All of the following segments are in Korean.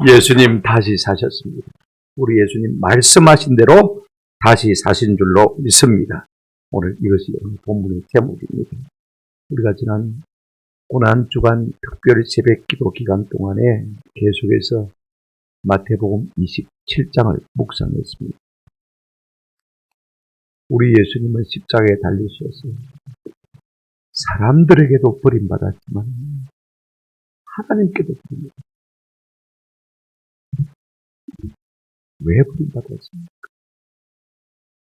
예수님 다시 사셨습니다. 우리 예수님 말씀하신 대로 다시 사신 줄로 믿습니다. 오늘 이것이 오늘 본문의 제목입니다. 우리가 지난 고난주간 특별 새벽 기도 기간 동안에 계속해서 마태복음 27장을 묵상했습니다. 우리 예수님은 십자가에 달리셔서 사람들에게도 버림받았지만 하나님께도 버림받았습니다. 왜 버림받았습니까?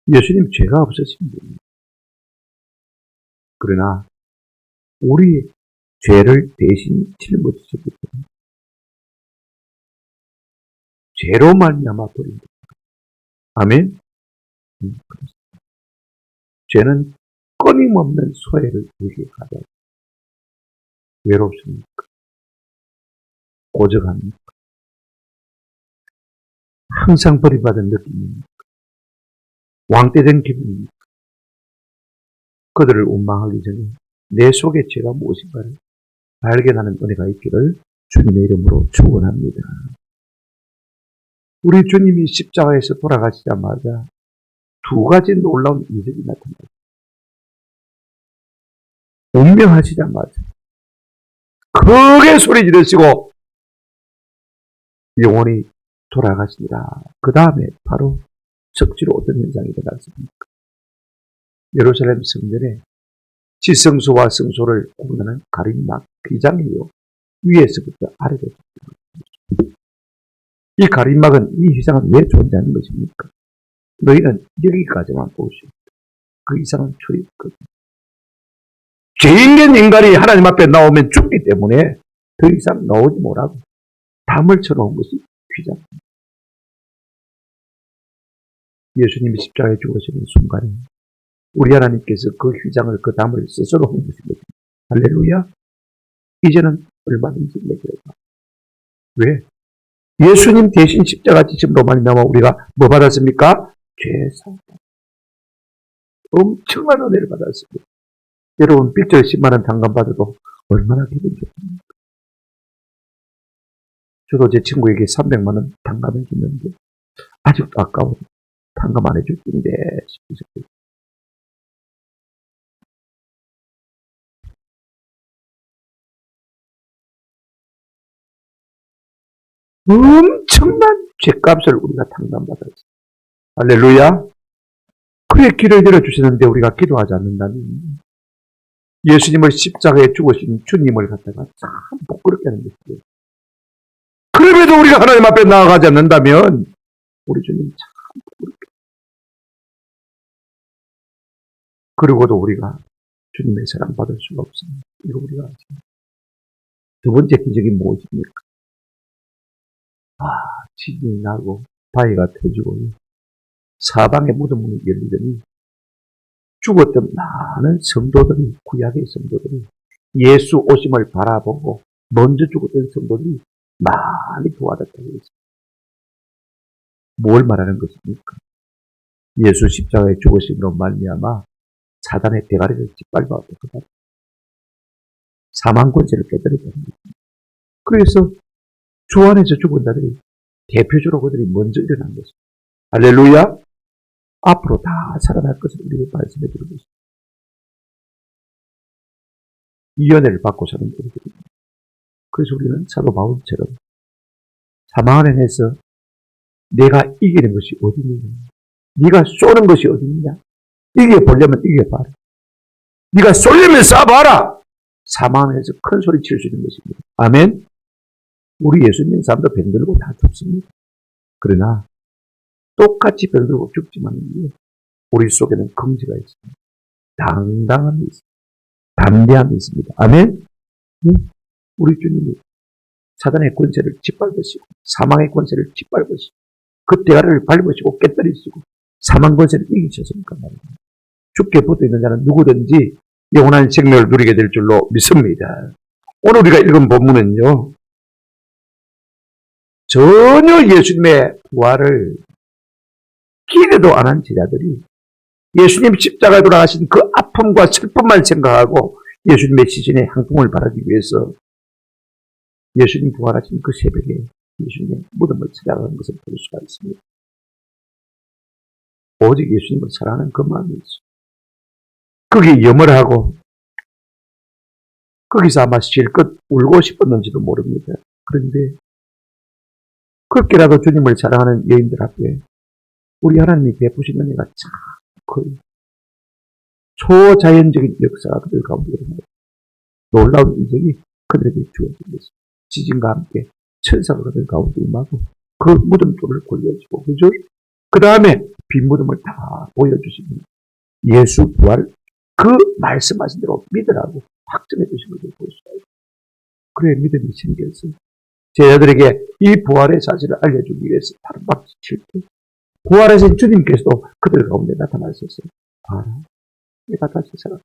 예수님 죄가 없으신 분입니다. 그러나 우리 죄를 대신 짊어지셨기 때문에 죄로 말미암아 버림받았습니다. 아멘? 죄는 끊임없는 소외를 우리에게 가져다 외롭습니까? 고적합니까? 항상 버림받은 느낌입니까? 왕따된 기분입니까? 그들을 원망하기 전에 내 속에 죄가 무엇인가를 발견하는 은혜가 있기를 주님의 이름으로 축원합니다. 우리 주님이 십자가에서 돌아가시자마자 두 가지 놀라운 이적이 나타났습니다. 운명하시자마자 크게 소리 지르시고 영원히 돌아가시니라. 그 다음에 바로 적지로 어떤 현상이 일어났습니까? 예루살렘 성전에 지성소와 성소를 구분하는 가림막 휘장이요, 위에서부터 아래로부터. 이 가림막은, 이 휘장은 왜 존재하는 것입니까? 너희는 여기까지만 보시오. 그 이상은 출입거든. 죄인된 인간이 하나님 앞에 나오면 죽기 때문에 더 이상 나오지 못하고 담을 쳐놓은 것이 휘장. 예수님이 십자가에 죽으시는 순간에 우리 하나님께서 그 휘장을, 그 담을 스스로 한 것입니다. 할렐루야. 이제는 얼마든지 내게 봐. 왜? 예수님 대신 십자가 지심으로 말미암아 우리가 뭐 받았습니까? 죄사함. 엄청난 은혜를 받았습니다. 여러분, 빚을 10만 원 당감받아도 얼마나 기분 좋습니까? 저도 제 친구에게 300만 원 당감해 줬는데 아직도 아까워. 당감 안 해줄 텐데 싶으셨어요. 엄청난 죄값을 우리가 당감받았어요. 할렐루야. 그의 길을 열어주시는데 우리가 기도하지 않는다면 예수님을 십자가에 죽으신 주님을 갖다가 참 부끄럽게 하는 것이에요. 그럼에도 우리가 하나님 앞에 나아가지 않는다면 우리 주님 참 부끄럽게. 그리고도 우리가 주님의 사랑 받을 수가 없습니다. 이거 우리가 아십니다. 두 번째 기적이 무엇입니까? 지진이 나고 바위가 터지고 사방의 무덤문이 열리더니 죽었던 많은 성도들이, 구약의 성도들이 예수 오심을 바라보고 먼저 죽었던 성도들이 많이 도와줬다고 했습니다. 뭘 말하는 것입니까? 예수 십자가에 죽으심으로 말미암아 사단의 대가리를 짓밟아 사망 권세를 깨뜨렸다는 것입니다. 그래서 주 안에서 죽은 자들이 대표적으로 그들이 먼저 일어난 것입니다. 할렐루야. 앞으로 다 살아날 것을 우리에게 말씀해 주는 것입니다. 이 은혜를 받고 사는 우리들입니다. 그래서 우리는 사도 바울처럼 사망 안에서 내가 이기는 것이 어디 있느냐, 네가 쏘는 것이 어디 있느냐, 이겨보려면 이겨봐라, 네가 쏘려면 쏴봐라. 사망 안에서 큰 소리 칠 수 있는 것입니다. 아멘. 우리 예수 믿는 사람도 병들고 다 죽습니다. 그러나 똑같이 병들고 죽지만 우리 속에는 긍지가 있습니다. 당당함이 있습니다. 담대함이 있습니다. 아멘. 우리 주님이 사단의 권세를 짓밟으시고 사망의 권세를 짓밟으시고 그 대가리를 밟으시고 깨뜨리시고 사망 권세를 이기셨으니까 말입니다. 죽게 붙어있는 자는 누구든지 영원한 생명을 누리게 될 줄로 믿습니다. 오늘 우리가 읽은 본문은요, 전혀 예수님의 부활을 기대도 안 한 제자들이 예수님 십자가에 돌아가신 그 아픔과 슬픔만 생각하고 예수님의 시신의 향통을 바라기 위해서 예수님 부활하신 그 새벽에 예수님의 무덤을 찾아가는 것을 볼 수가 있습니다. 오직 예수님을 사랑하는 그 마음이 있어요. 거기 염을하고 거기서 아마 실컷 울고 싶었는지도 모릅니다. 그런데 그렇게라도 주님을 사랑하는 여인들 앞에 우리 하나님이 베푸신 은혜가 참 커요. 초자연적인 역사가 그들 가운데 일어나요. 놀라운 인정이 그들에게 주어진 것입니다. 지진과 함께 천사가 그들 가운데 임하고 그 무덤돌을 굴려주고 그죠? 그 다음에 빈 무덤을 다 보여주시면 예수 부활 그 말씀하신 대로 믿으라고 확정해 주신 것을 볼 수가 있어요. 그래 믿음이 생겨서 제자들에게 이 부활의 사실을 알려주기 위해서 다른 박수 칠 때 부활하신 주님께서도 그들 가운데 나타나셨어요. 봐라, 내가 다시 살았다.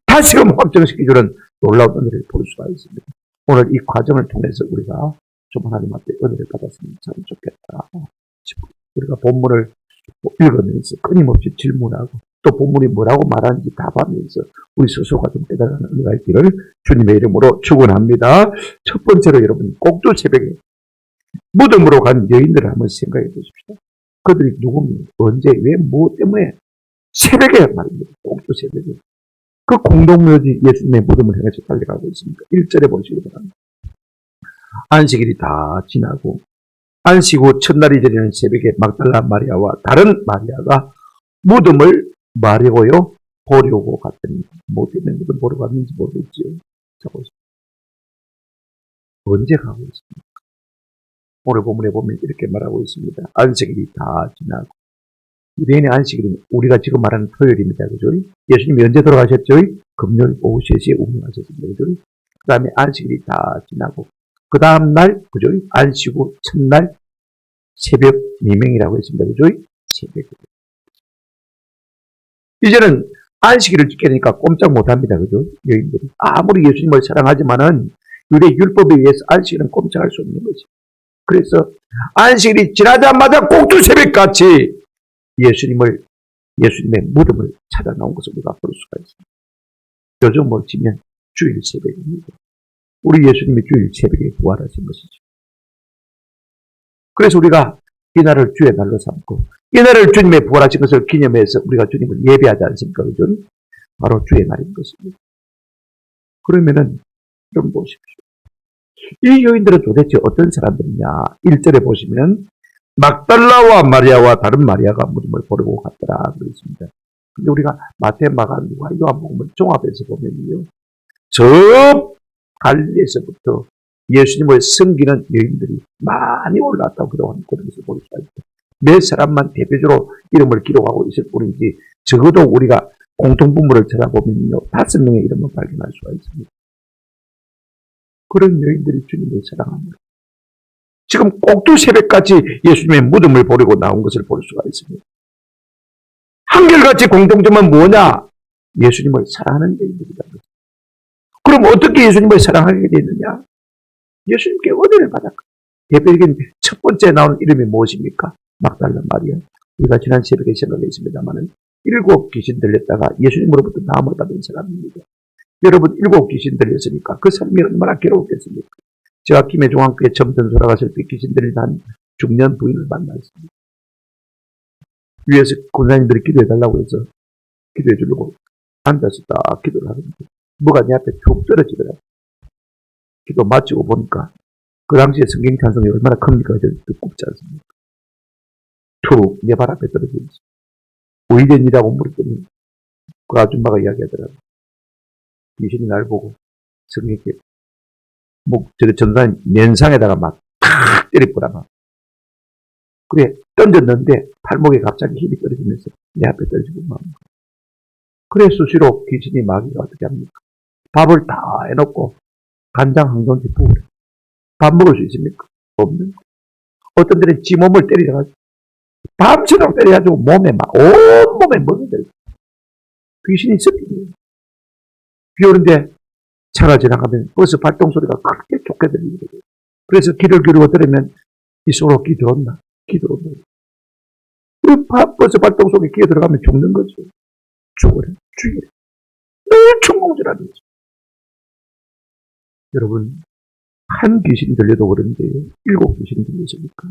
다시금 확정시켜주는 놀라운 은혜를 볼 수가 있습니다. 오늘 이 과정을 통해서 우리가 좀 하나님 앞에 은혜를 받았으면 참 좋겠다 싶어요. 우리가 본문을 읽으면서 끊임없이 질문하고 또 본문이 뭐라고 말하는지 답하면서 우리 스스로가 좀 깨달아가는 은혜가 있기를 주님의 이름으로 축원합니다. 첫 번째로 여러분 꼭두 새벽에 무덤으로 간 여인들을 한번 생각해 보십시오. 그들이 누구입니까? 언제, 왜, 뭐 때문에 새벽에 말입니다. 꼭두 새벽에 그 공동묘지 예수님의 무덤을 향해서 달려가고 있습니다. 1절에 보시기 바랍니다. 안식일이 다 지나고 안식 후 첫날이 되는 새벽에 막달라 마리아와 다른 마리아가 무덤을 마려고요 보려고 갔더니 뭐 때문에 무덤 보러 갔는지 모르겠지요. 언제 가고 있습니까? 오늘 본문에 보면 이렇게 말하고 있습니다. 안식일이 다 지나고 유대인의 안식일은 우리가 지금 말하는 토요일입니다. 그죠? 예수님이 언제 돌아가셨죠? 금요일 오후 3시에 운명하셨습니다. 그죠? 그 다음에 안식일이 다 지나고 그 다음 날 그죠? 안식 후 첫날 새벽 미명이라고 했습니다. 그죠? 새벽. 이제는 안식일을 지켜야 되니까 꼼짝 못합니다. 그죠? 여인들이 아무리 예수님을 사랑하지만은 유대 율법에 의해서 안식일은 꼼짝할 수 없는 거죠. 그래서 안식일이 지나자마자 꼭두 새벽같이 예수님의 무덤을 찾아 나온 것을 우리가 볼 수가 있습니다. 요즘으로 치면 주일 새벽입니다. 우리 예수님이 주일 새벽에 부활하신 것이죠. 그래서 우리가 이 날을 주의 날로 삼고 이 날을 주님의 부활하신 것을 기념해서 우리가 주님을 예배하지 않습니까? 그죠? 바로 주의 날인 것입니다. 그러면은 좀 보십시오. 이 여인들은 도대체 어떤 사람들이냐? 1절에 보시면 막달라와 마리아와 다른 마리아가 무덤을 보려고 갔더라 그랬습니다. 근데 우리가 마태, 마가, 누가 요한복음을 종합해서 보면요, 저 갈릴리에서부터 예수님을 섬기는 여인들이 많이 올라왔다고 그동안 그러면서 볼 수가 있다. 몇 사람만 대표적으로 이름을 기록하고 있을 뿐이지 적어도 우리가 공통분모를 찾아보면요 5명의 이름을 발견할 수가 있습니다. 그런 여인들이 주님을 사랑합니다. 지금 꼭두 새벽까지 예수님의 무덤을 보려고 나온 것을 볼 수가 있습니다. 한결같이 공통점은 뭐냐? 예수님을 사랑하는 여인들이라는 거죠. 그럼 어떻게 예수님을 사랑하게 되느냐? 예수님께 은혜를 받았고 대표적인 첫 번째 나오는 이름이 무엇입니까? 막달라 마리아. 우리가 지난 새벽에 생각했습니다만은 7 귀신 들렸다가 예수님으로부터 나음을 받은 사람입니다. 여러분 7 귀신 들렸으니까 그 삶이 얼마나 괴로웠겠습니까? 제가 김해종합교회 처음 돌아갔을 때 귀신 들린 한 중년 부인을 만났습니다. 위에서 권사님들이 기도해달라고 해서 기도해 주려고 앉아서 딱 기도를 하는데 뭐가 내 앞에 툭 떨어지더라고요. 기도 마치고 보니까 그 당시에 성경 찬송이 얼마나 큽니까? 두껍지 않습니까? 툭 내 발 앞에 떨어지면서 의견이라고 물었더니 그 아줌마가 이야기하더라고요. 귀신이 날 보고 성경께 저 전사님 면상에다가 막 탁 때리더라. 그래 던졌는데 팔목에 갑자기 힘이 떨어지면서 내 앞에 떨어지고 막. 그래 수시로 귀신이 마귀가 어떻게 합니까? 밥을 다 해놓고 간장 한 봉지 부으래. 밥 먹을 수 있습니까? 없는 거. 어떤 데는 지 몸을 때리다가 밤새도록 때려가지고 몸에 막 온몸에 먹어들고 귀신이 습니다. 비 오는데 차가 지나가면 버스 발동 소리가 그렇게 좋게 들리거든요. 그래서 귀를 기울이고 들으면 이 속으로 귀 들어온다. 귀 들어온다. 그 버스 발동 속에 귀에 들어가면 죽는 거죠. 죽어라. 죽이라. 늘 충공질하는 거죠. 여러분 한 귀신이 들려도 그런데요. 7 귀신이 들렸으니까.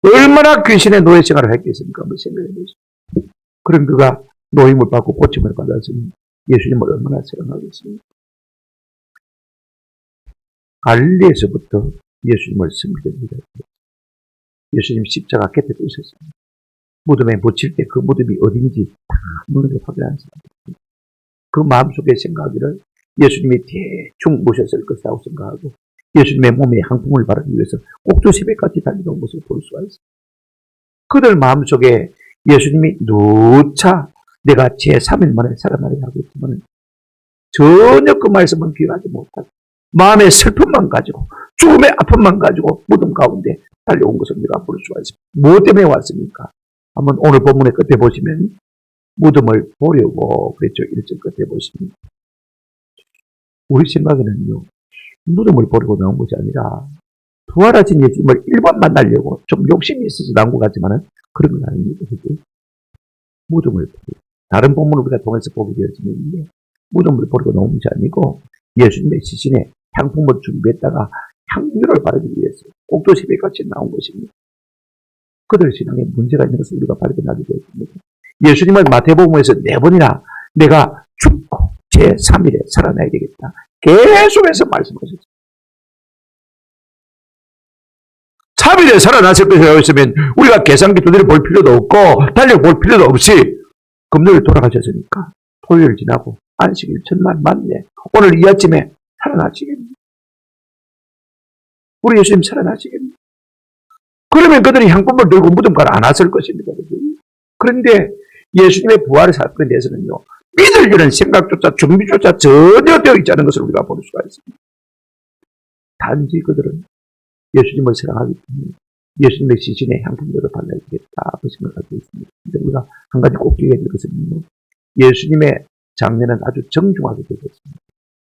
얼마나 귀신의 노예 생활을 했겠습니까? 한번 생각해 보세요. 그런 그가 노임을 받고 고침을 받았으니 예수님을 얼마나 사랑하겠습니까? 갈릴리에서부터 예수님을 섬기던 예수님 십자가 곁에 두셨습니다. 무덤에 묻힐 때 그 무덤이 어딘지 다 눈으로 확인하는 사람입니다. 그 마음속에 생각하기를 예수님이 대충 모셨을 것이라고 생각하고 예수님의 몸에 향품을 바르기 위해서 꼭두 새벽까지 달려온 것을 볼 수가 있습니다. 그들 마음속에 예수님이 누차 내가 제3일 만에 살아나려 하고 있지만 전혀 그 말씀은 귀하지 못하고 마음의 슬픔만 가지고 죽음의 아픔만 가지고 무덤 가운데 달려온 것을 우리가 볼 수가 있습니다. 무엇 때문에 왔습니까? 한번 오늘 본문의 끝에 보시면 무덤을 보려고 그랬죠. 1절 끝에 보시면 우리 생각에는요. 무덤을 보려고 나온 것이 아니라 부활하신 예수님을 1번 만나려고 좀 욕심이 있어서 나온 것 같지만 그런 건 아닙니다. 그죠? 무덤을 보려고. 다른 본문을 우리가 통해서 보게 되었지만 무덤을 보려고 나온 것이 아니고 예수님의 시신에 향품을 준비했다가 향유를 바르기 위해서 꼭두 새벽같이 나온 것입니다. 그들 신앙에 문제가 있는 것을 우리가 발견하게 되었습니다. 예수님은 마태복음에서 4번이나 내가 죽고 제3일에 살아나야 되겠다. 계속해서 말씀하셨습니다. 3일에 살아났을 것이라고 했으면 우리가 계산기 두드려 볼 필요도 없고 달려볼 필요도 없이 금요일 돌아가셨으니까 토요일 지나고 안식일 첫날 맞네. 오늘 이 아침에 살아나시겠네. 우리 예수님 살아나시겠네. 그러면 그들이 향품을 들고 무덤가를 안 왔을 것입니다. 그런데 예수님의 부활의 사건에 대해서는요. 믿으려는 생각조차 준비조차 전혀 되어 있지 않은 것을 우리가 볼 수가 있습니다. 단지 그들은 예수님을 사랑하기 때문에 예수님의 시신에 향품들을 발라야 되겠다 그 생각을 가지고 있습니다. 근데 우리가 한 가지 꼭 기억해야 될 것은요. 예수님의 장례는 아주 정중하게 되었습니다.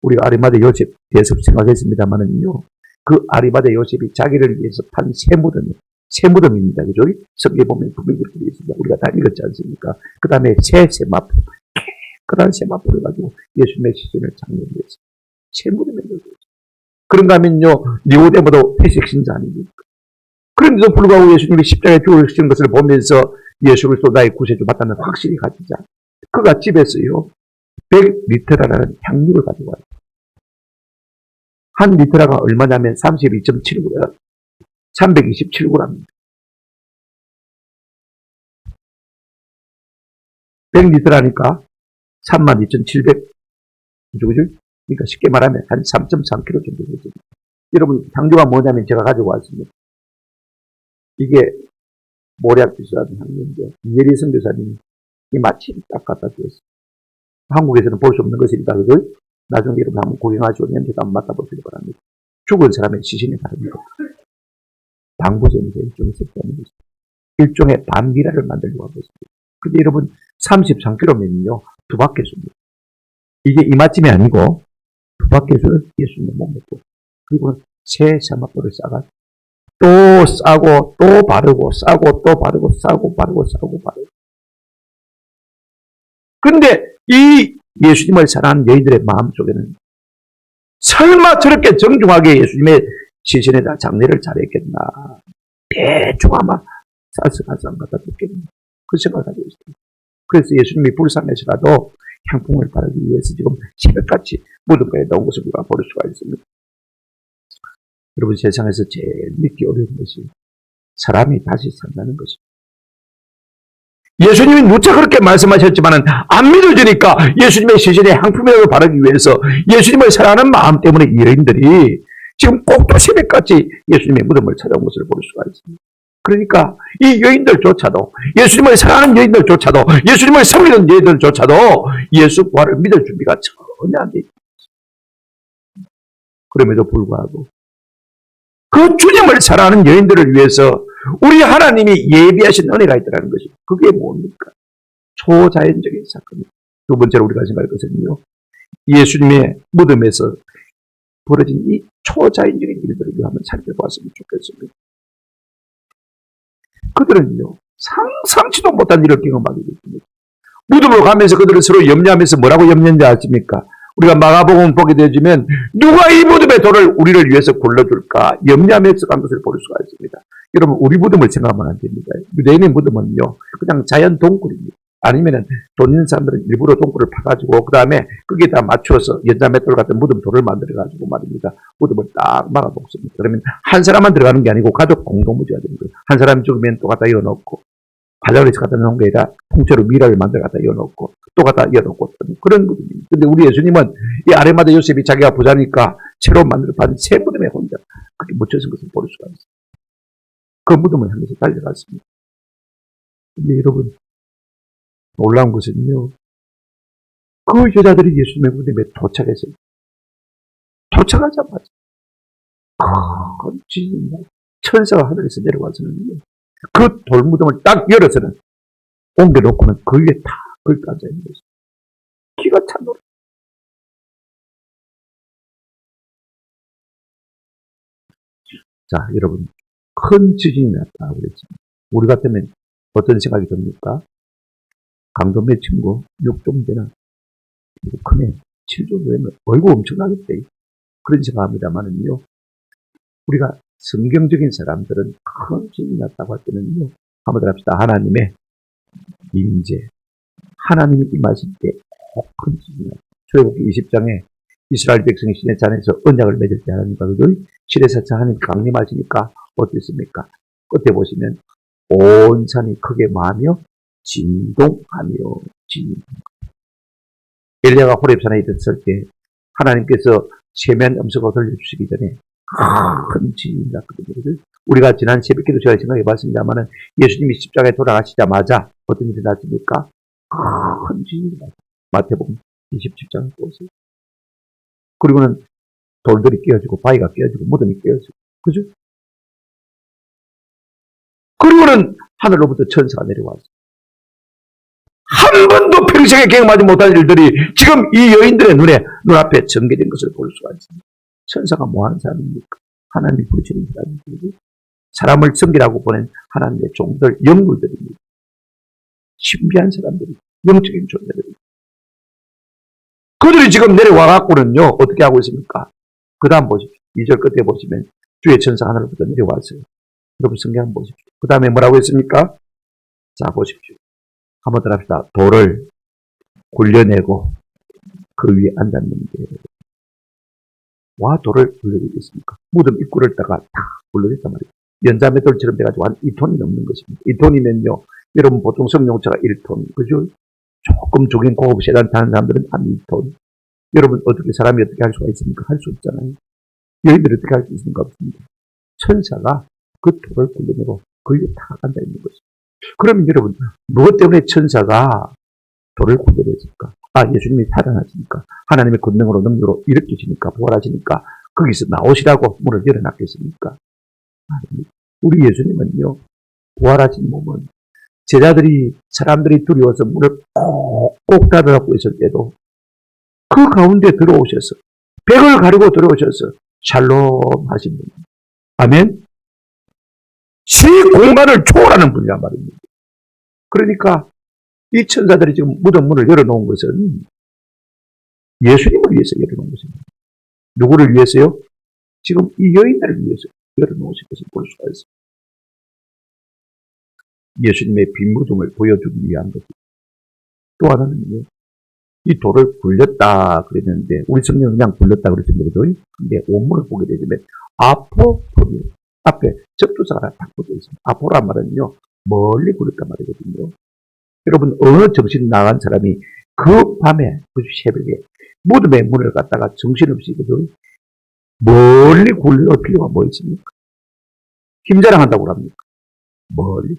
우리가 아리마대 요셉 대접 생각했습니다만은요. 그 아리마대 요셉이 자기를 위해서 판 새 무덤입니다. 그죠? 성경에 보면 분명히 그렇게 되어 있습니다. 우리가 다 읽었지 않습니까? 그 다음에 새 세마포, 깨끗한 세마포를 가지고 예수님의 시신을 장례했습니다. 새 무덤에 넣었어요. 그런가 하면요, 니고데모도 회색 신자 아닙니까? 그런데도 불구하고 예수님이 십자가에 죽으신 것을 보면서 예수를 또 나의 구세주 맞다는 확실히 가지자. 그가 집에서요, 100리터라는 향유를 가지고 와요. 한 리터가 얼마냐면 32.7g, 327g입니다. 100리터라니까 32,700, 그죠? 그러니까 쉽게 말하면 한 3.3kg 정도 되죠. 여러분, 향유가 뭐냐면 제가 가지고 왔습니다. 이게 모략 비슷한 향유인데, 이혜리 선교사님이 이 마침 딱 갖다 주었어요. 한국에서는 볼 수 없는 것이니까, 그걸 나중에 여러분 한번 구경하시고 냄새도 한번 맡아보시기 바랍니다. 죽은 사람의 시신에 다릅니다. 방부제니까 일종의 섞여있는 것입니다. 일종의 반미라를 만들려고 하고 있습니다. 근데 여러분, 33kg면요, 2바퀴수입니다. 이게 이마쯤이 아니고, 2바퀴수는 예수님의 몸이고, 그리고 새 세마포를 싸가지고, 또 싸고, 또 바르고, 싸고, 또 바르고, 싸고, 바르고, 싸고, 바르고. 근데 이 예수님을 사랑하는 여인들의 마음속에는 설마 저렇게 정중하게 예수님의 시신에다 장례를 잘했겠나. 대충 아마 싸서 가서 안 갖다 줬겠나. 그 생각을 가지고 있습니다. 그래서 예수님이 불쌍해서라도 향품을 바르기 위해서 지금 새벽같이 무덤가에 넣은 것을 우리가 볼 수가 있습니다. 여러분, 세상에서 제일 믿기 어려운 것이 사람이 다시 산다는 것입니다. 예수님이 누차 그렇게 말씀하셨지만 안 믿어지니까 예수님의 시신에 향품이라도 바르기 위해서 예수님을 사랑하는 마음 때문에 이 여인들이 지금 꼭두 새벽같이 예수님의 무덤을 찾아온 것을 볼 수가 있습니다. 그러니까 이 여인들조차도, 예수님을 사랑하는 여인들조차도, 예수님을 섬기는 여인들조차도 예수 부활을 믿을 준비가 전혀 안 돼 있습니다. 그럼에도 불구하고 그 주님을 사랑하는 여인들을 위해서 우리 하나님이 예비하신 은혜가 있다는 것이, 그게 뭡니까? 초자연적인 사건입니다. 두 번째로 우리가 생각할 것은요, 예수님의 무덤에서 벌어진 이 초자연적인 일들을 한번 살펴보았으면 좋겠습니다. 그들은요, 상상치도 못한 일을 경험하게 됐습니다. 무덤으로 가면서 그들은 서로 염려하면서 뭐라고 염려했는지 아십니까? 우리가 마가복음 보게 되어지면 누가 이 무덤의 돌을 우리를 위해서 굴러줄까 염려하면서 간 것을 볼 수가 있습니다. 여러분 우리 무덤을 생각하면 안 됩니다. 유대인의 무덤은요 그냥 자연 동굴입니다. 아니면은 돈 있는 사람들은 일부러 동굴을 파가지고 그 다음에 거기에다 맞춰서 연자맷돌 같은 무덤 돌을 만들어가지고 말입니다. 무덤을 딱 막아놓습니다. 그러면 한 사람만 들어가는 게 아니고 가족 공동무지가 되는 거예요. 한 사람이 죽으면 또 갖다 이어놓고 바자그리스 갖다 놓은 게 아니라 통째로 미라를 만들어 갖다 이어놓고 또 갖다 이어놓고 그런 무덤입니다. 근데 우리 예수님은 이 아레마다 요셉이 자기가 부자니까 새로 만들어 받은 새 무덤에 혼자 그렇게 묻혀진 것을 볼 수가 있어요. 그 무덤을 향해서 달려갔습니다. 근데 여러분 놀라운 것은요. 그 여자들이 예수님의 무덤에 도착했어요. 도착하자마자 천사가 하늘에서 내려와서는 그 돌무덤을 딱 열어서는 옮겨놓고는 그 위에 다 걸터 앉아있는 거죠. 기가 찬 노래. 자, 여러분 큰 지진이 났다 그랬죠. 우리 같으면 어떤 생각이 듭니까? 강도 몇 층고 6점 되나? 크네. 7점 되면 어이구 엄청나겠대. 그런 생각합니다만은요. 우리가 성경적인 사람들은 큰 지진이 났다고 할 때는요. 한번 더 합시다. 하나님의 임재. 하나님이 임하실 때 큰 지진이 났다. 출애굽기 20장에 이스라엘 백성이 시내산에서 언약을 맺을 때 하나님과 그들 시내사차 하나님 강림하시니까 어땠습니까? 끝에 보시면 온 산이 크게 마하며 진동하며 엘리야가 호렙산에 있었을 때 하나님께서 세미한 음성을 들려주시기 전에 큰 지진이 났거든요. 우리가 지난 새벽기도 제가 생각해 봤습니다만 예수님이 십자가에 돌아가시자마자 어떤 일이 났습니까? 큰 지진이 났어요. 마태복음 27장을 보세요. 그리고는 돌들이 깨어지고 바위가 깨어지고 무덤이 깨어지고 그죠? 그리고는 하늘로부터 천사가 내려왔어요. 한 번도 평생에 경험하지 못한 일들이 지금 이 여인들의 눈앞에 전개된 것을 볼 수가 있습니다. 천사가 뭐하는 사람입니까? 하나님이 부르시는 사람입니다. 사람을 섬기라고 보낸 하나님의 종들, 영물들입니다. 신비한 사람들이, 영적인 존재들입니다. 그들이 지금 내려와갖고는요, 어떻게 하고 있습니까? 그 다음 보십시오. 2절 끝에 보시면 주의 천사 하늘로부터 내려왔어요. 여러분 성경 한번 보십시오. 그 다음에 뭐라고 했습니까? 자, 보십시오. 한번 더 합시다. 돌을 굴려내고 그 위에 앉았는데 와 돌을 굴려내겠습니까? 무덤 입구를 다가 다 굴려냈단 말이에요. 연자맷돌처럼 돼가지고 한 2톤이 넘는 것입니다. 2톤이면요. 여러분 보통 성용차가 1톤. 그죠? 조금 조긴 고급 세단 타는 사람들은 한 2톤. 여러분 어떻게 사람이 어떻게 할 수가 있습니까? 할 수 없잖아요. 여인들이 어떻게 할 수 있습니까? 없습니다. 천사가 그 돌을 굴려내고 그 위에 다 앉아있는 것입니다. 그러면 여러분 무엇 때문에 천사가 돌을 굴려냈을까? 예수님이 살아나시니까 하나님의 권능으로 능력으로 일으키시니까 부활하시니까 거기서 나오시라고 문을 열어놨겠습니까? 아닙니다. 우리 예수님은요 부활하신 몸은 제자들이 사람들이 두려워서 문을 꼭 닫아놓고 있을 때도 그 가운데 들어오셔서 벽을 가리고 들어오셔서 샬롬 하신 분입니다. 아멘. 시 공간을 초월하는 분이란 말입니다. 그러니까 이 천사들이 지금 무덤 문을 열어놓은 것은 예수님을 위해서 열어놓은 것입니다. 누구를 위해서요? 지금 이 여인들을 위해서 열어놓으신 것을 볼 수가 있습니다. 예수님의 빈 무덤을 보여주기 위한 것입니다. 또 하나는요. 이 돌을 굴렸다 그랬는데 우리 성경은 그냥 굴렸다 그랬습니다. 근데 원문을 보게 되면 아포토리오 앞에 접두사가 딱 붙어 있습니다. 아포란 말은요. 멀리 굴렸단 말이거든요. 여러분 어느 정신 나간 사람이 그 밤에 그 새벽에 무덤의 문을 갖다가 정신없이 그죠? 멀리 굴릴 필요가 뭐 있습니까? 힘자랑한다고 합니까? 멀리.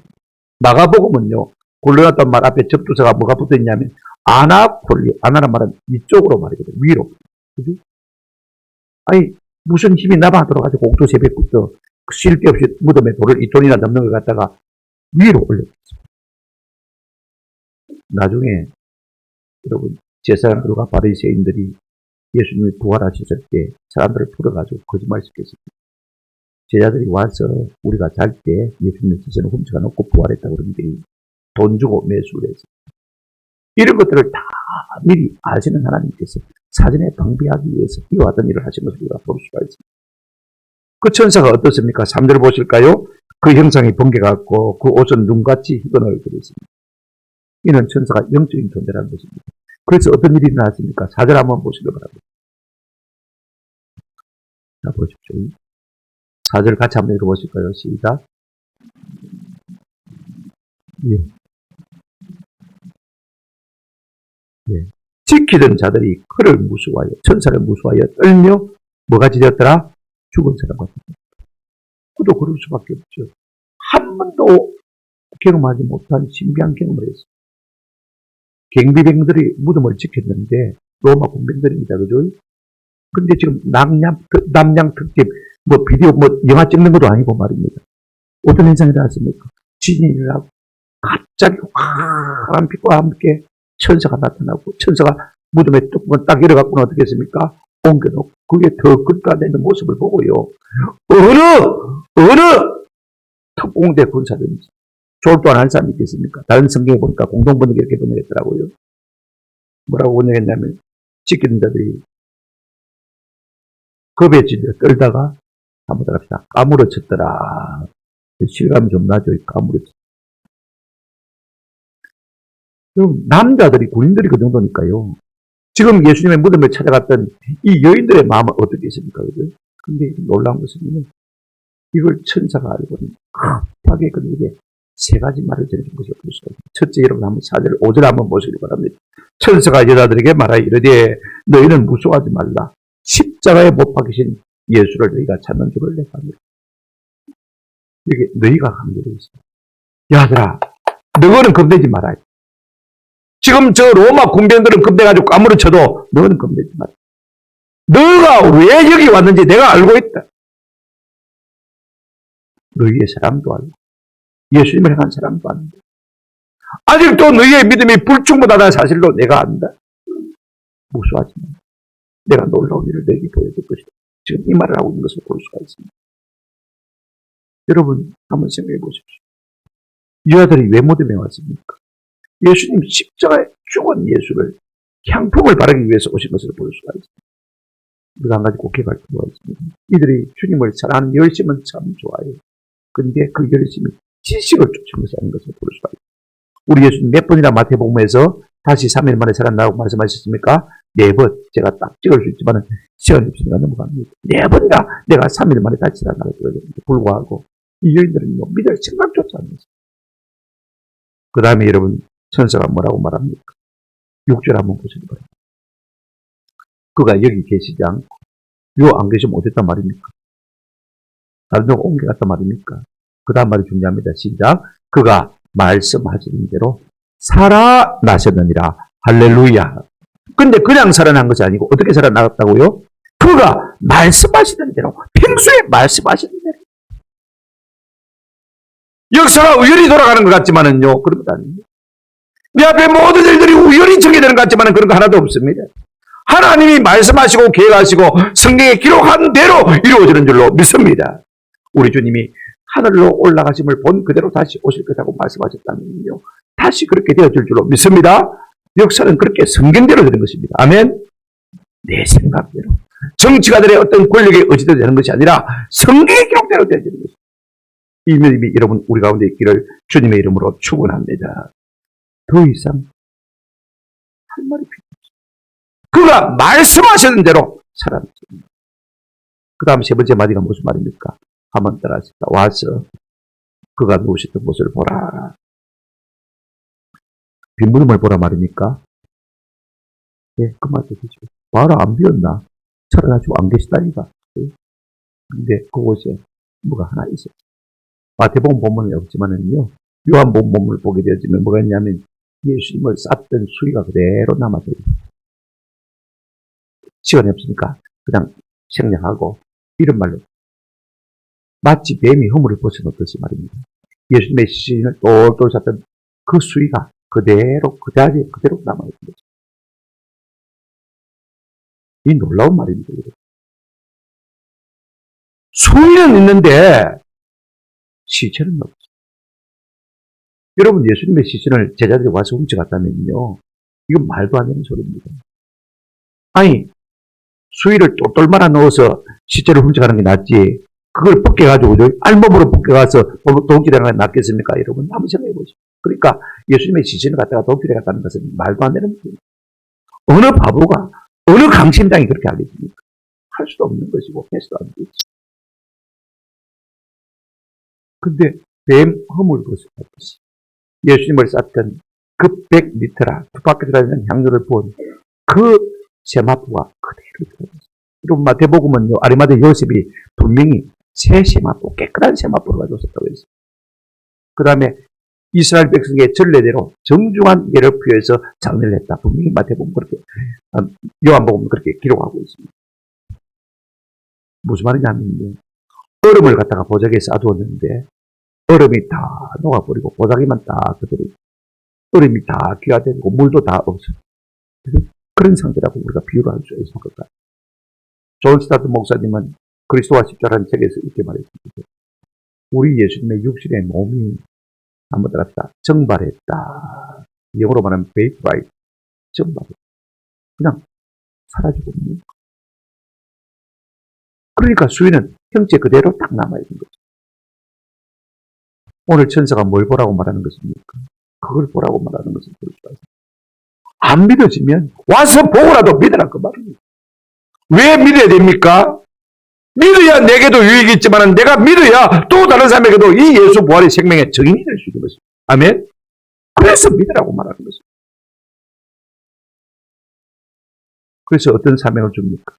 마가복음은요. 굴려놨단 말 앞에 접두사가 뭐가 붙어있냐면 아나폴리. 아나란 말은 이쪽으로 말이거든요. 위로. 그죠? 아니 무슨 힘이 남아들어가지고 옥토 새벽부터 쉴 데 없이 무덤에 돌을 2톤이나 넘는 걸 갖다가 위로 올렸습니다. 나중에 여러분 제사장들과 바리새인들이 예수님이 부활하셨을 때 사람들을 풀어가지고 거짓말시켰습니다. 제자들이 와서 우리가 잘 때 예수님의 지체는 훔쳐가 놓고 부활했다고 그러는데 돈 주고 매수를 했습니다. 이런 것들을 다 미리 아시는 하나님께서 사전에 방비하기 위해서 이와 같은 일을 하신 것을 우리가 볼 수가 있습니다. 그 천사가 어떻습니까? 3절 보실까요? 그 형상이 번개같고 그 옷은 눈같이 희건 얼굴이 있습니다. 이는 천사가 영적인 존재라는 것입니다. 그래서 어떤 일이 일어났습니까? 4절 한번 보시기 바랍니다. 자, 보십시오. 4절 같이 한번 읽어보실까요? 시작. 예. 예. 지키던 자들이 그를 무수하여, 천사를 무수하여 떨며 뭐가 지었더라? 죽은 사람 같습니다. 그도 그럴 수밖에 없죠. 한 번도 경험하지 못한 신비한 경험을 했어요. 경비병들이 무덤을 지켰는데 로마 군병들입니다. 그죠? 근데 지금 남양 특집 뭐 비디오 뭐 영화 찍는 것도 아니고 말입니다. 어떤 현상이 나왔습니까? 지진이 일어나고 갑자기 화한 빛과 함께 천사가 나타나고 천사가 무덤에 뚜껑을 딱 열어갖고는 어떻게 했습니까? 옮겨놓고 그게 더 급가되는 모습을 보고요. 어느 특공대 군사든지 졸도 안 한 사람이 있겠습니까? 다른 성경에 보니까 공동번역 이렇게 번역했더라고요. 뭐라고 번역했냐면 지키는 자들이 겁에 질려 떨다가 한번 따라합시다. 까무러쳤더라. 실감이 좀 나죠. 까무러쳤. 그럼 남자들이 군인들이 그 정도니까요. 지금 예수님의 무덤을 찾아갔던 이 여인들의 마음은 어떻게 있습니까? 그죠? 근데 놀라운 것은 이걸 천사가 알고는 급하게 그들에게 세 가지 말을 전해준 것을 볼 수가 있습니다. 첫째, 여러분 한번 4절, 5절 한번 보시기 바랍니다. 천사가 여자들에게 말하여 이르되 너희는 무서워하지 말라. 십자가에 못 박히신 예수를 너희가 찾는 줄을 내가 압니다. 여기 너희가 강조되어 있습니다. 야들아, 너희는 겁내지 마라. 지금 저 로마 군병들은 겁내가지고 까무러쳐도 너희는 겁내지 마라. 너가 왜 여기 왔는지 내가 알고 있다. 너희의 사람도 알고 예수님을 향한 사람도 안다. 아직도 너희의 믿음이 불충분하다는 사실로 내가 안다. 무수하지 마. 내가 놀라운 일을 너희에게 보여줄 것이다. 지금 이 말을 하고 있는 것을 볼 수가 있습니다. 여러분 한번 생각해 보십시오. 이 아들이 왜 무덤에 왔습니까? 예수님 십자가에 죽은 예수를 향품을 바르기 위해서 오신 것을 볼 수가 있습니다. 우리가 한 가지 꼭 기억할 필요가 있습니다. 이들이 주님을 사랑하는 열심은 참 좋아요. 그런데 그 열심이 지식을 쫓으면서 하는 것을 볼 수가 있습니다. 우리 예수님 몇 번이나 마태복음에서 다시 3일 만에 살아나라고 말씀하셨습니까? 4번. 제가 딱 찍을 수 있지만 시간이 없으니까 넘어갑니다. 4번이나 내가 3일 만에 다시 살아나라고 그러는데 불구하고 이 여인들은 믿을 생각조차 안 했어요. 그 다음에 여러분 천사가 뭐라고 말합니까? 6절 한번 보시기 바랍니다. 그가 여기 계시지 않고 요 안 계시면 어땠단 말입니까? 다른 데로 옮겨갔단 말입니까? 그 다음 말이 중요합니다. 시작. 그가 말씀하시는 대로 살아나셨느니라. 할렐루야. 근데 그냥 살아난 것이 아니고 어떻게 살아나갔다고요? 그가 말씀하시는 대로 평소에 말씀하시는 대로 역사가 우연히 돌아가는 것 같지만은요 그런 것 아닙니다. 내 앞에 모든 일들이 우연히 전개되는 것 같지만은 그런 거 하나도 없습니다. 하나님이 말씀하시고 계획하시고 성경에 기록한 대로 이루어지는 줄로 믿습니다. 우리 주님이 하늘로 올라가심을 본 그대로 다시 오실 것이라고 말씀하셨다면요 다시 그렇게 되어질 줄로 믿습니다. 역사는 그렇게 성경대로 되는 것입니다. 아멘. 내 생각대로 정치가들의 어떤 권력에 의지되어 되는 것이 아니라 성경의 기록대로 되어지는 것입니다. 이 믿음이 여러분 우리 가운데 있기를 주님의 이름으로 축원합니다. 더 이상 할 말이 필요 없습니다. 그가 말씀하시는 대로 살아났습니다. 그 다음 세 번째 마디가 무슨 말입니까? 한번 따라하십시다. 와서 그가 누우셨던 곳을 보라. 빈 무덤을 보라 말입니까? 예, 그 말 뜻이죠. 봐라, 안 비었나? 살아나시고 안 계시다니까. 근데 그곳에 뭐가 하나 있어요. 마태복음 본문은 없지만은요, 요한복음 본문을 보게 되어지면 뭐가 있냐면 예수님을 쌌던 수리가 그대로 남아있어요. 시간이 없으니까 그냥 생략하고 이런 말로 마치 뱀이 허물을 벗어놓듯이 말입니다. 예수님의 시신을 똘똘 쌌던 그 수위가 그대로 그 자리에 그대로 남아있는 거죠. 이 놀라운 말입니다. 수위는 있는데 시체는 없어요. 여러분 예수님의 시신을 제자들이 와서 훔쳐갔다면요 이건 말도 안 되는 소리입니다. 아니, 수위를 똘똘 말아 넣어서 시체를 훔쳐가는 게 낫지. 그걸 벗겨가지고 알몸으로 벗겨가서 도끼를 하는 게 낫겠습니까? 여러분 한번 생각해 보시죠. 그러니까 예수님의 시신을 갖다가 도끼를 갖다는 것은 말도 안 되는 거예요. 어느 바보가, 어느 강심장이 그렇게 하겠습니까? 할 수도 없는 것이고 해서도 안 되지. 근데 뱀 허물 것을 봤듯이 예수님을 쌌던 그 100리터라 두바퀴 들어있는 향료를 부은 그 세마포가 그대로 들어있어요. 그리고 마태복음은요, 아리마대 요셉이 분명히 새 세마포, 깨끗한 세마포를 가지고 있었다고 했어요. 그 다음에 이스라엘 백성의 전례대로 정중한 예를 표해서 장례를 했다. 분명히 마태복음 그렇게, 요한복음 그렇게 기록하고 있습니다. 무슨 말이냐면요, 얼음을 갖다가 보자기에 쌓아두었는데 얼음이 다 녹아버리고 보자기만 딱 그대로 얼음이 다 귀화되고 물도 다 없어요. 그런 상태라고 우리가 비유를 할 수 있을 것 같아요. 존 스타트 목사님은 그리스도와 십자가라는 책에서 이렇게 말했습니다. 우리 예수님의 육신의 몸이 한번 따라합시다. 정발했다. 영어로 말하면 vaporize. 정발했다. 그냥 사라지고 있는 거예요. 그러니까 수위는 형체 그대로 딱 남아있는 거죠. 오늘 천사가 뭘 보라고 말하는 것입니까? 그걸 보라고 말하는 것을 볼 수가 있어요. 안 믿어지면 와서 보고라도 믿으라 그 말입니다. 왜 믿어야 됩니까? 믿어야 내게도 유익이 있지만 내가 믿어야 또 다른 사람에게도 이 예수 부활의 생명의 증인이 될 수 있는 것입니다. 아멘? 그래서 믿으라고 말하는 것입니다. 그래서 어떤 사명을 줍니까?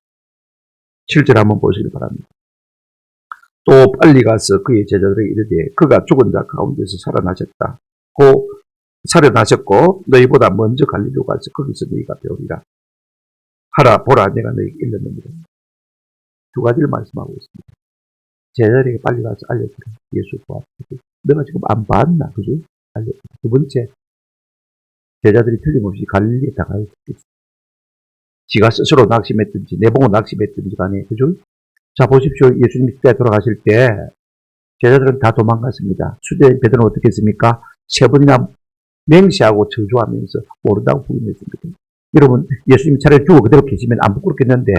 7절 한번 보시기 바랍니다. 또 빨리 가서 그의 제자들에게 이르되 그가 죽은 자 가운데서 살아나셨다. 고 살아나셨고 너희보다 먼저 갈릴리로 가서 거기서 너희가 배우리라. 하라 보라 내가 너희에게 일렀느니라. 두 가지를 말씀하고 있습니다. 제자들에게 빨리 가서 알려주라. 예수 부활. 너가 지금 안 봤나? 그죠? 알려주라. 두 번째, 제자들이 틀림없이 갈릴리에 다 가야 되겠어. 지가 스스로 낙심했든지 내보고 낙심했든지 간에 그죠? 자 보십시오. 예수님이 십자가에 돌아가실 때 제자들은 다 도망갔습니다. 수제인 베드로는 어떻게 했습니까? 세 번이나 맹세하고 저주하면서 모른다고 부인했습니다. 여러분 예수님이 차라리 죽어 그대로 계시면 안 부끄럽겠는데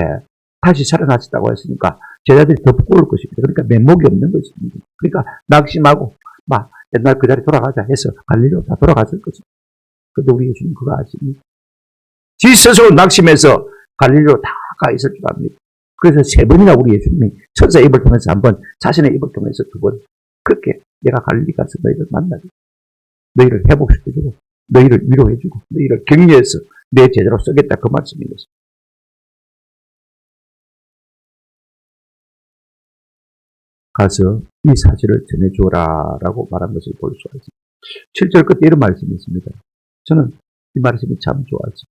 다시 살아나셨다고 했으니까 제자들이 더 부끄러울 것입니다. 그러니까 면목이 없는 것입니다. 그러니까 낙심하고 막 옛날 그 자리 돌아가자 해서 갈릴리로 다 돌아갔을 것입니다. 그런데 우리 예수님 그거 아십니까? 지 스스로 낙심해서 갈릴리로 다 가 있을 줄 압니다. 그래서 세 번이나 우리 예수님이 천사 입을 통해서 한 번, 자신의 입을 통해서 두 번, 그렇게 내가 갈릴리 가서 너희를 만나고, 너희를 회복시켜주고, 너희를 위로해주고, 너희를 격려해서 내 제자로 쓰겠다. 그 말씀이었습니다. 가서 이 사실을 전해주라 라고 말한 것을 볼 수가 있습니다. 7절 끝에 이런 말씀이 있습니다. 저는 이 말씀이 참 좋아하지.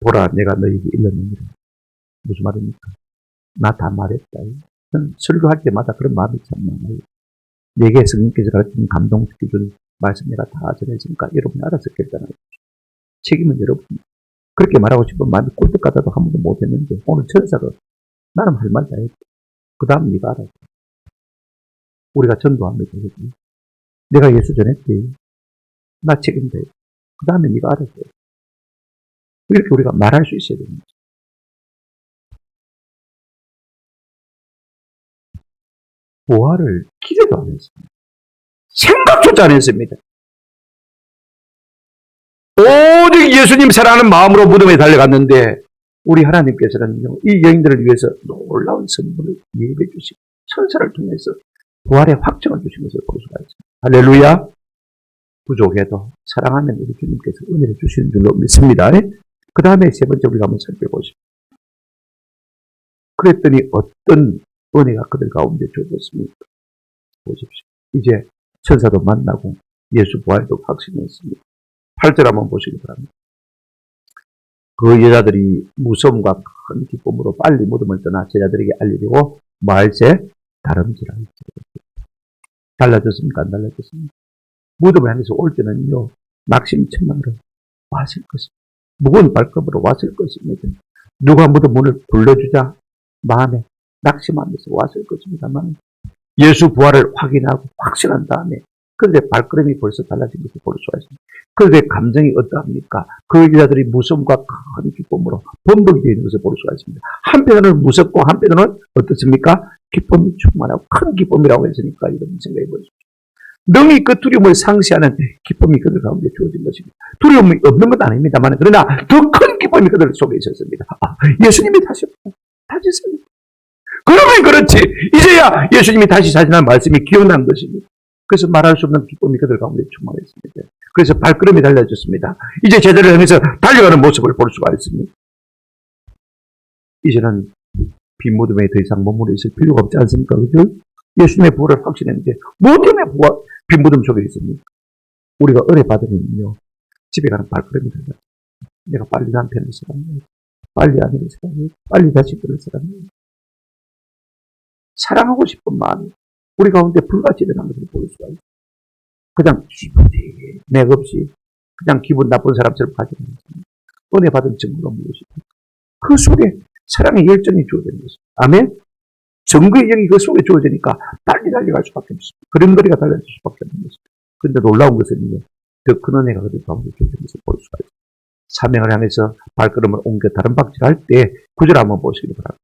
보라 내가 너희에게 일렀느니라. 무슨 말입니까? 나 다 말했다. 저는 설교할 때마다 그런 마음이 참 많아요. 내게 성령께서 가르치는 감동시켜줄 말씀 내가 다 전했으니까 여러분이 알아서 결단하십시오. 책임은 여러분. 그렇게 말하고 싶은 마음이 꿀떡 같아도 한 번도 못했는데 오늘 천사가 나는 할 말 다 했다. 그 다음 네가 알아. 우리가 전도합니다. 내가 예수 전했지. 나 책임다. 그 다음에 네가 알았어. 이렇게 우리가 말할 수 있어야 됩니다. 부활을 기대도 안 했습니다. 생각조차 안 했습니다. 오직 예수님 사랑하는 마음으로 무덤에 달려갔는데 우리 하나님께서는 이 여인들을 위해서 놀라운 선물을 예배해 주시고 천사를 통해서 부활의 확정을 주신 것을 볼 수가 있습니다. 할렐루야. 부족해도 사랑하면 우리 주님께서 은혜를 주시는 줄로 믿습니다. 그 다음에 세 번째 우리가 한번 살펴보십시오. 그랬더니 어떤 은혜가 그들 가운데 주어졌습니까? 보십시오. 이제 천사도 만나고 예수 부활도 확신했습니다. 8절 한번 보시기 바랍니다. 그 여자들이 무서움과 큰 기쁨으로 빨리 무덤을 떠나 제자들에게 알리려고 말세 다름질하였어요. 달라졌습니까? 안 달라졌습니까? 무덤을 향해서 올 때는요, 낙심천만으로 왔을 것입니다. 무거운 발걸음으로 왔을 것입니다. 누가 무덤 문을 불러주자 마음에 낙심하면서 왔을 것입니다만 예수 부활을 확인하고 확신한 다음에 그런데 발걸음이 벌써 달라진 것을 볼 수가 있습니다. 그런데 감정이 어떠합니까? 그 여자들이 무서움과 큰 기쁨으로 범벅이 되어 있는 것을 볼 수가 있습니다. 한편으로는 무섭고 한편으로는 어떻습니까? 기쁨이 충만하고 큰 기쁨이라고 했으니까 이런 생각해 보십시오. 능히 그 두려움을 상쇄하는 기쁨이 그들 가운데 주어진 것입니다. 두려움이 없는 건 아닙니다만 그러나 더 큰 기쁨이 그들 속에 있었습니다. 예수님이 다시 살렸다. 그러면 그렇지. 이제야 예수님이 다시 사시는 말씀이 기억난 것입니다. 그래서 말할 수 없는 기쁨이 그들 가운데 충만했습니다. 그래서 발걸음이 달라졌습니다. 이제 제자를 향해서 달려가는 모습을 볼 수가 있습니다. 이제는 빈 무덤에 더 이상 머무르 있을 필요가 없지 않습니까? 그죠? 예수님의 부활을 확신했는데 뭐 때문에 빈 무덤 속에 있습니까? 우리가 은혜 받으면요 집에 가는 발걸음이 달라요. 내가 빨리 남편을 사랑해요. 빨리 아내를 사랑해요. 빨리 자식들을 사랑해요. 사랑하고 싶은 마음이 우리 가운데 불같이 일어나는 것을 볼 수가 있어요. 그냥 기분이 맥없이 그냥 기분 나쁜 사람처럼 가지 않습니다. 은혜 받은 증거가 무엇입니까? 그 속에 사랑의 열정이 주어지는 것입니다. 아멘? 정거의 영이 그 속에 주어지니까 빨리 달려갈 수밖에 없습니다. 걸음걸이가 달라질 수밖에 없는 것입니다. 그런데 놀라운 것은요, 더 큰 은혜가 그들 가운데 주어지는 것을 볼 수가 있습니다. 사명을 향해서 발걸음을 옮겨 다른 박질을 할 때 구절 한번 보시기 바랍니다.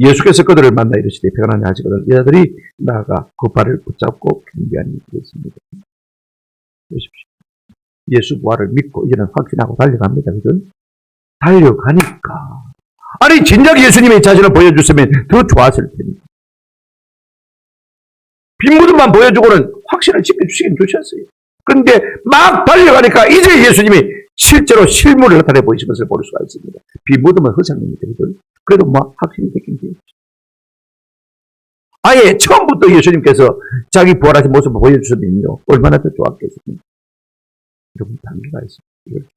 예수께서 그들을 만나 이르시되 평안하냐 하시거든 여자들이 나아가 그 발을 붙잡고 경배하니 그랬습니다. 보십시오. 예수 부활을 믿고 이제는 확신하고 달려갑니다. 그죠? 달려가니까 아니 진작 예수님의 자신을 보여줬으면 더 좋았을 텐데 빈 무덤만 보여주고는 확신을 지켜주시긴 주셨어요. 그런데 막 달려가니까 이제 예수님이 실제로 실물을 나타내 보이신 것을 볼 수가 있습니다. 빈 무덤은 허상입니다. 그래도 막 확신이 됐긴 돼요. 아예 처음부터 예수님께서 자기 부활하신 모습을 보여주셨면요 얼마나 더 좋았겠습니까? 여러분 단계가 있습니다.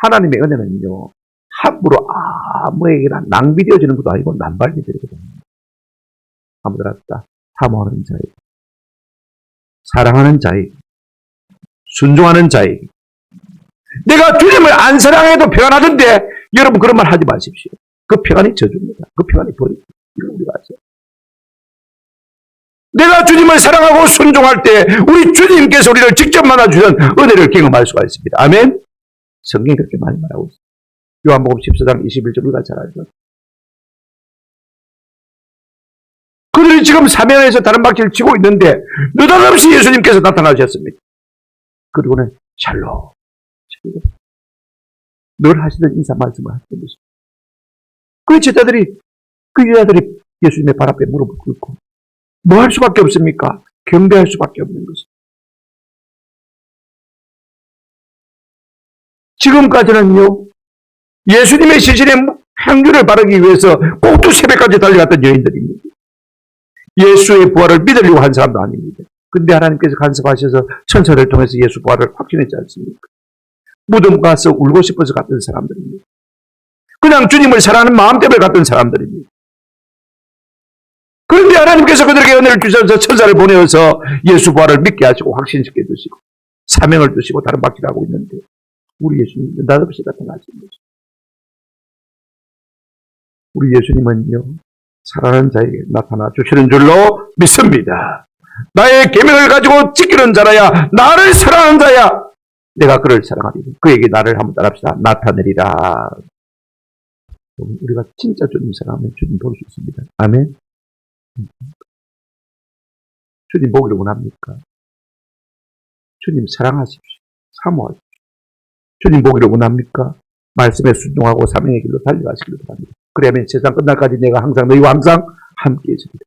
하나님의 은혜는요 함부로 아무에게나 낭비되어지는 것도 아니고 남발되어지거든요. 아무도 알았다. 사모하는 자에게, 사랑하는 자에게, 순종하는 자에게. 내가 주님을 안 사랑해도 평안하던데 여러분 그런 말 하지 마십시오. 그 평안이 저주입니다. 그 평안이 버립니다. 이걸 우리가 아세요. 내가 주님을 사랑하고 순종할 때 우리 주님께서 우리를 직접 만나주신 은혜를 경험할 수가 있습니다. 아멘? 성경이 그렇게 많이 말하고 있습니다. 요한복음 14장 21절 우리가 잘 알죠. 그들이 지금 사면에서 다른 박질을 치고 있는데 느닷없이 예수님께서 나타나셨습니다. 그리고는 샬롬. 늘 하시던 인사 말씀을 하시는 것입니다. 그 제자들이 그 여자들이 예수님의 발 앞에 무릎을 꿇고 뭐 할 수밖에 없습니까? 경배할 수밖에 없는 것입니다. 지금까지는요 예수님의 시신에 향유를 바르기 위해서 꼭두 새벽까지 달려갔던 여인들입니다. 예수의 부활을 믿으려고 한 사람도 아닙니다. 근데 하나님께서 간섭하셔서 천사를 통해서 예수 부활을 확신했지 않습니까? 무덤 가서 울고 싶어서 갔던 사람들입니다. 그냥 주님을 사랑하는 마음 때문에 갔던 사람들입니다. 그런데 하나님께서 그들에게 은혜를 주셔서 천사를 보내어서 예수 부활을 믿게 하시고 확신시켜 주시고 사명을 주시고 다른 박질을 하고 있는데 우리 예수님은 느닷없이 나타나신 거죠. 우리 예수님은요 사랑하는 자에게 나타나 주시는 줄로 믿습니다. 나의 계명을 가지고 지키는 자라야 나를 사랑하는 자야 내가 그를 사랑하리니 그에게 나를 한번 따라합시다. 나타내리라. 우리가 진짜 주님 사랑하면 주님 볼 수 있습니다. 아멘. 주님 보기를 원합니까? 주님 사랑하십시오. 사모하십시오. 주님 보기를 원합니까? 말씀에 순종하고 사명의 길로 달려가시기를 바랍니다. 그러면 세상 끝날까지 내가 항상 너희와 항상 함께 있습니다.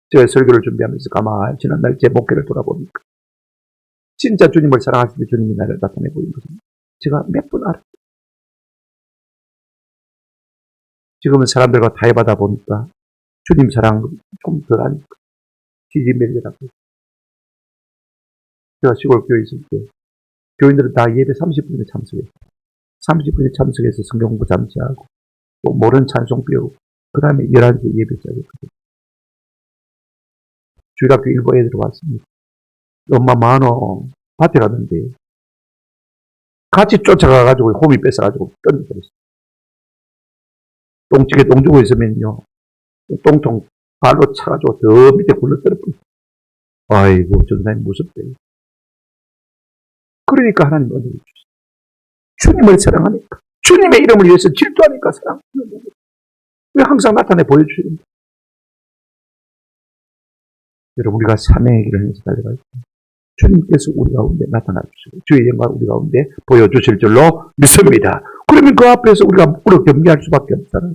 제가 설교를 준비하면서 가만히 지난날 제 목회를 돌아보니까 진짜 주님을 사랑하시는 주님이 나를 나타내 보이는 것입니다. 제가 몇 번 알았어요. 지금은 사람들과 타협하다 보니까 주님 사랑 좀 덜하니까 지지매리라고. 제가 시골 교회에 있을 때 교인들은 다 예배 30분에 참석해요. 30분에 참석해서 성경 공부 잠시 하고 또 모르는 찬송 배우고 그 다음에 11시에 예배 시작했거든요. 주일학교 일부 애들이 왔습니다. 엄마 만원 밭에 갔는데 같이 쫓아가가지고 홈이 뺏어가지고 던져버렸어요. 똥집에 똥 주고 있으면요 똥통 발로 차가지고 더 밑에 굴러떨어버려요. 아이고, 전사님 무섭대요. 그러니까 하나님 은혜를 주셨어요. 주님을 사랑하니까. 주님의 이름을 위해서 질투하니까 사랑하는 거예요. 왜 항상 나타내 보여주시는 거예요? 여러분, 우리가 사명의 길을 해서 달려갈 때 주님께서 우리 가운데 나타나 주시고 주의 영광을 우리 가운데 보여주실 줄로 믿습니다. 그러면 그 앞에서 우리가 무릎 경배할 수밖에 없잖아요.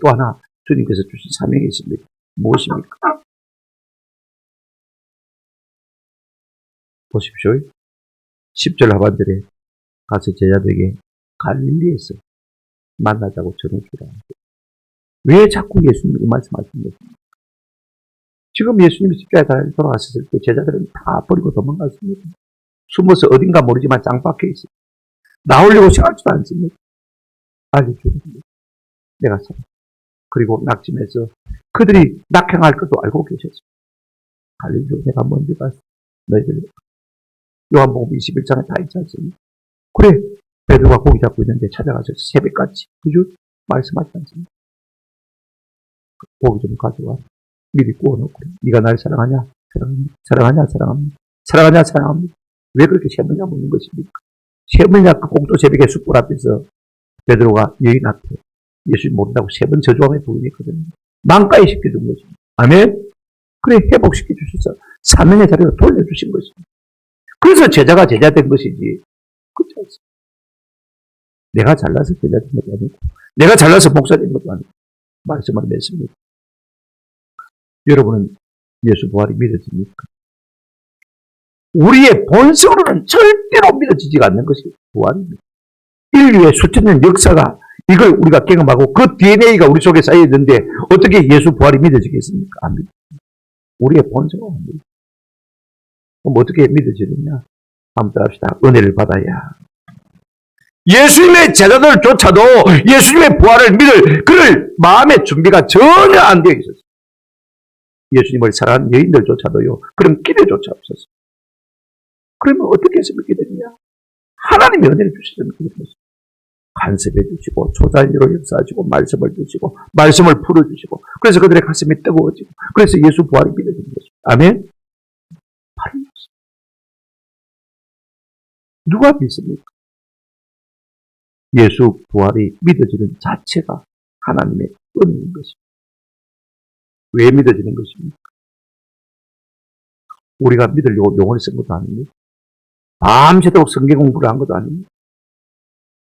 또 하나 주님께서 주신 사명이 있습니다. 무엇입니까? 보십시오. 10절 하반절에 가서 제자들에게 갈릴리에서 만나자고 전해주라. 왜 자꾸 예수님이 말씀하시는 것입니까? 지금 예수님이 십자가에 돌아가셨을 때 제자들은 다 버리고 도망갔습니다. 숨어서 어딘가 모르지만 짱박혀 있어요. 나오려고 생각지도 않습니다. 알려주는 겁니다. 내가 살아. 그리고 낙심해서 그들이 낙향할 것도 알고 계셨어요. 갈릴리로 내가 먼저 갔어. 너희들 요한복음 21장에 다 있지 않습니까? 그래, 베드로가 고기 잡고 있는데 찾아가서 새벽같이 그죠? 말씀하지 않습니까? 고기 좀 가져와. 미리 구워놓고 네가 날 사랑하냐? 사랑합니다. 사랑하냐? 사랑합니다. 사랑하냐? 사랑합니다. 왜 그렇게 세 번이나 묻는 것입니까? 세 번이나 그 공도 새벽에 숯불 앞에서 베드로가 여인 앞에 예수님 모른다고 세 번 저주함에 부르니거든요. 망가에 시켜준 것입니다. 아멘? 그래, 회복시켜 주셔서 사명의 자리로 돌려주신 것입니다. 그래서 제자가 제자 된 것이지. 그렇지 않습니까? 내가 잘나서 제자 된 것도 아니고 내가 잘나서 목사 된 것도 아니고 말씀을 맺습니다. 여러분은 예수 부활이 믿어집니까? 우리의 본성으로는 절대로 믿어지지가 않는 것이 부활입니다. 인류의 수천 년 역사가 이걸 우리가 경험하고 그 DNA가 우리 속에 쌓여 있는데 어떻게 예수 부활이 믿어지겠습니까? 안 믿어집니다. 우리의 본성은 안 믿어집니다. 그럼 어떻게 믿어지느냐? 한번 합시다. 은혜를 받아야. 예수님의 제자들조차도 예수님의 부활을 믿을 그럴 마음의 준비가 전혀 안 되어 있었어요. 예수님을 사랑하는 여인들조차도요. 그런 기대조차 없었어요. 그러면 어떻게 해서 믿게 되느냐? 하나님의 은혜를 주시면 믿게 되는 것입니다. 간섭해 주시고 초자연으로 역사하시고 말씀을 주시고 말씀을 풀어주시고 그래서 그들의 가슴이 뜨거워지고 그래서 예수 부활이 믿어지는 것입니다. 아멘? 바로 누가 믿습니까? 예수 부활이 믿어지는 자체가 하나님의 은혜인 것입니다. 왜 믿어지는 것입니까? 우리가 믿으려고 용어를 쓴 것도 아닙니다. 밤새도록 성경 공부를 한 것도 아닙니다.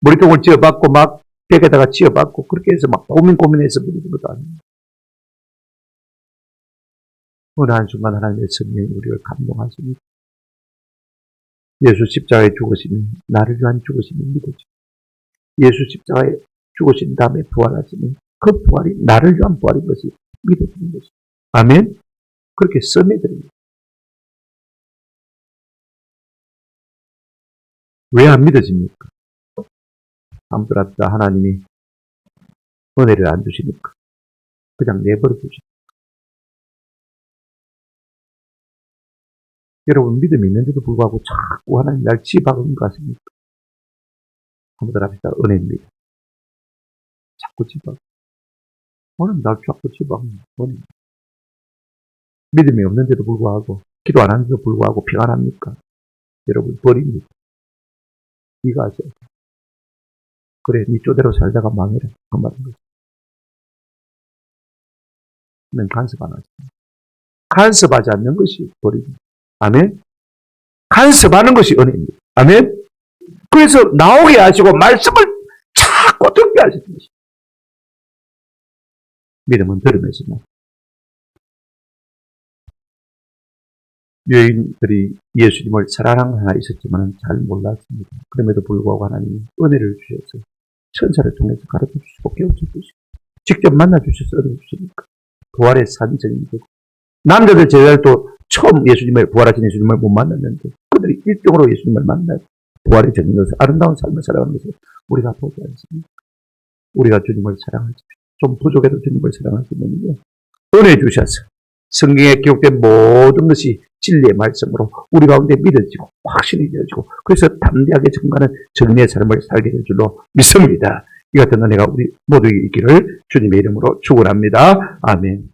머리통을 쥐어박고 막 벽에다가 쥐어박고 그렇게 해서 막 고민해서 믿는 것도 아닙니다. 어느 한순간 하나님의 성령이 우리를 감동하십니다. 예수 십자가에 죽으시니 나를 위한 죽으심이 믿어지고 예수 십자가에 죽으신 다음에 부활하시니 그 부활이 나를 위한 부활인 것이 믿어지는 것입니다. 아멘? 그렇게 써내드립니다. 왜 안 믿어집니까? 아무튼 하나님이 은혜를 안 주시니까 그냥 내버려 두십니까? 여러분 믿음이 있는데도 불구하고 자꾸 하나님 날 치박은 것 같습니까? 아무튼 은혜입니다. 자꾸 치박. 오늘 날 자꾸 치박은 은혜입니다. 믿음이 없는데도 불구하고 기도 안 하는데도 불구하고 평안합니까? 여러분 버립니다. 네가 하세요. 그래, 네 쪼대로 살다가 망해라. 그 말인 거지. 난 간섭 안 하지. 간섭하지 않는 것이 버립니다. 아멘? 간섭하는 것이 은혜입니다. 아멘? 그래서 나오게 하시고 말씀을 자꾸 듣게 하시는 것입니다. 믿음은 들으면서 나. 여인들이 예수님을 사랑하는 하나 있었지만 잘 몰랐습니다. 그럼에도 불구하고 하나님이 은혜를 주셔서 천사를 통해서 가르쳐 주시고 깨우쳐 주시고 직접 만나 주셔서 은혜 주시니까 부활의 산증이 되고 남자들 제자들도 처음 예수님을 부활하신 예수님을 못 만났는데 그들이 일종으로 예수님을 만나고 부활이 되는 것을 아름다운 삶을 살아가는 것을 우리가 보지 않습니까? 우리가 주님을 사랑할 수 좀 부족해도 주님을 사랑할 수 있는 은혜 주셔서 성경에 기록된 모든 것이 진리의 말씀으로 우리 가운데 믿어지고 확신이 되어지고 그래서 담대하게 증거하는 정리의 삶을 살게 될 줄로 믿습니다. 이 같은 은혜가 우리 모두에게 있기를 주님의 이름으로 축원합니다. 아멘.